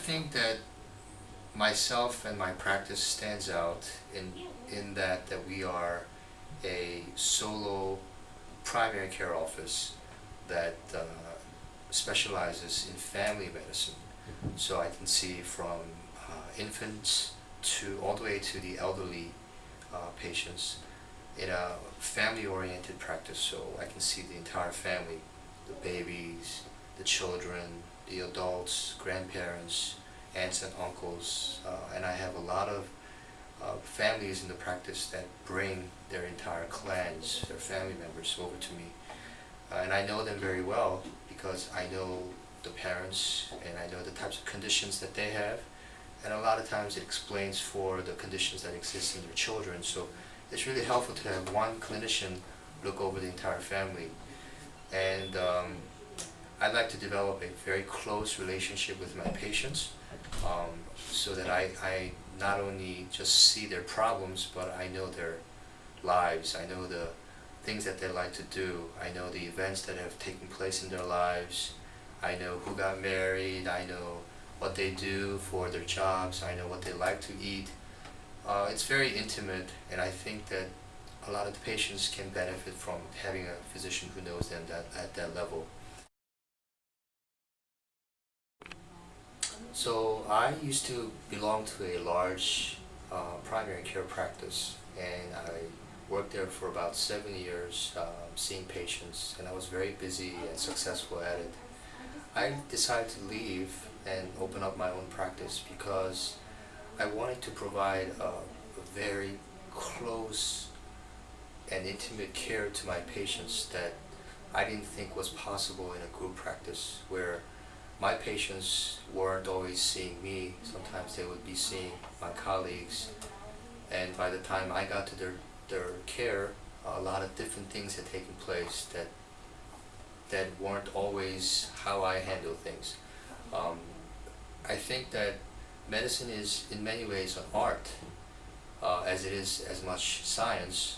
think that myself and my practice stands out in that we are a solo primary care office that specializes in family medicine. So I can see from infants to all the way to the elderly patients in a family-oriented practice. So I can see the entire family, the babies, the children, the adults, grandparents, aunts and uncles, and I have a lot of families in the practice that bring their entire clans, their family members over to me. And I know them very well because I know the parents and I know the types of conditions that they have, and a lot of times it explains for the conditions that exist in their children. So it's really helpful to have one clinician look over the entire family. And I'd like to develop a very close relationship with my patients, so that I not only just see their problems, but I know their lives. I know the things that they like to do. I know the events that have taken place in their lives. I know who got married. I know what they do for their jobs. I know what they like to eat. It's very intimate, and I think that a lot of the patients can benefit from having a physician who knows them at that level. So I used to belong to a large primary care practice, and I worked there for about 7 years, seeing patients, and I was very busy and successful at it. I decided to leave and open up my own practice because I wanted to provide a very close and intimate care to my patients that I didn't think was possible in a group practice, where my patients weren't always seeing me. Sometimes they would be seeing my colleagues, and by the time I got to their care, a lot of different things had taken place that weren't always how I handle things. I think that medicine is in many ways an art, as it is as much science,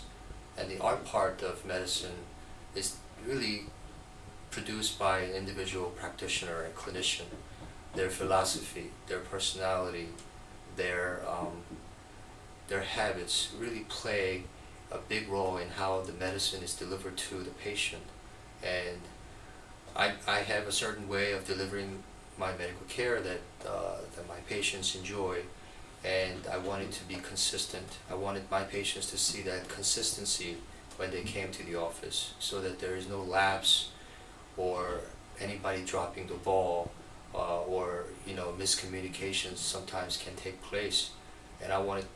and the art part of medicine is really produced by an individual practitioner and clinician. Their philosophy, their personality, their habits really play a big role in how the medicine is delivered to the patient. And I have a certain way of delivering my medical care that my patients enjoy, and I wanted to be consistent. I wanted my patients to see that consistency when they came to the office, so that there is no lapse or anybody dropping the ball, or miscommunications sometimes can take place, and I wanted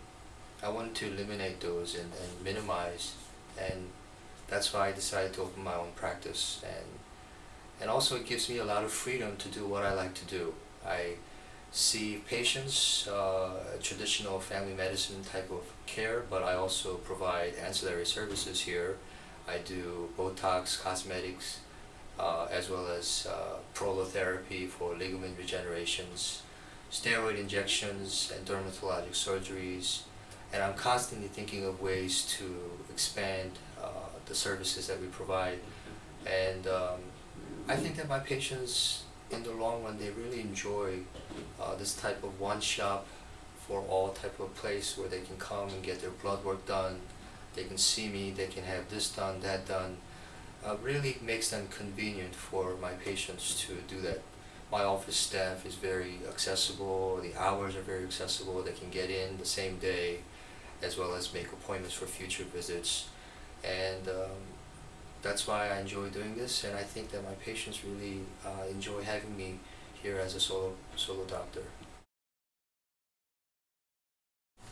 to eliminate those and minimize, and that's why I decided to open my own practice. And also it gives me a lot of freedom to do what I like to do. I see patients, traditional family medicine type of care, but I also provide ancillary services here. I do Botox, cosmetics, as well as prolotherapy for ligament regenerations, steroid injections, and dermatologic surgeries. And I'm constantly thinking of ways to expand the services that we provide. And I think that my patients, in the long run, they really enjoy this type of one shop for all type of place where they can come and get their blood work done. They can see me, they can have this done, that done. Really makes them convenient for my patients to do that. My office staff is very accessible, the hours are very accessible, they can get in the same day, as well as make appointments for future visits. And that's why I enjoy doing this, and I think that my patients really enjoy having me here as a solo doctor.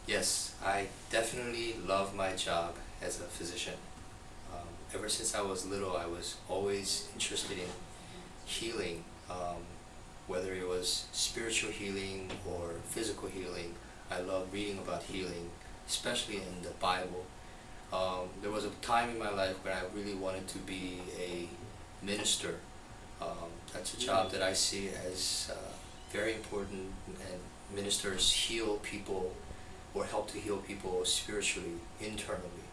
Yes, I definitely love my job as a physician. Ever since I was little, I was always interested in healing, whether it was spiritual healing or physical healing. I love reading about healing, especially in the Bible. There was a time in my life when I really wanted to be a minister. That's a job that I see as very important, and ministers heal people or help to heal people spiritually, internally.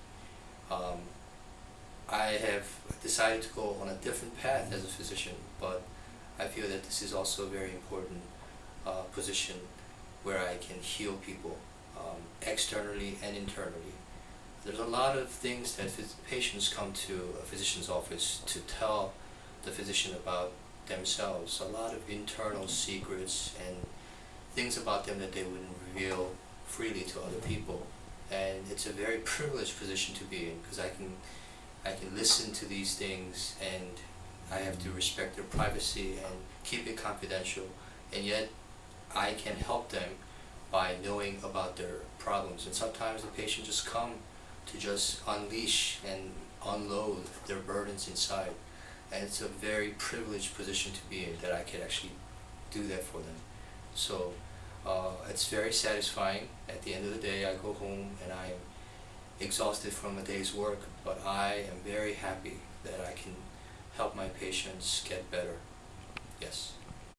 I have decided to go on a different path as a physician, but I feel that this is also very important. position where I can heal people externally and internally. There's a lot of things that patients come to a physician's office to tell the physician about themselves, a lot of internal secrets and things about them that they wouldn't reveal freely to other people. And it's a very privileged position to be in, because I can listen to these things, and I have to respect their privacy and keep it confidential, and yet I can help them by knowing about their problems. And sometimes the patient just come to just unleash and unload their burdens inside, and it's a very privileged position to be in, that I can actually do that for them. So it's very satisfying. At the end of the day, I go home and I am exhausted from a day's work, but I am very happy that I can help my patients get better. Yes.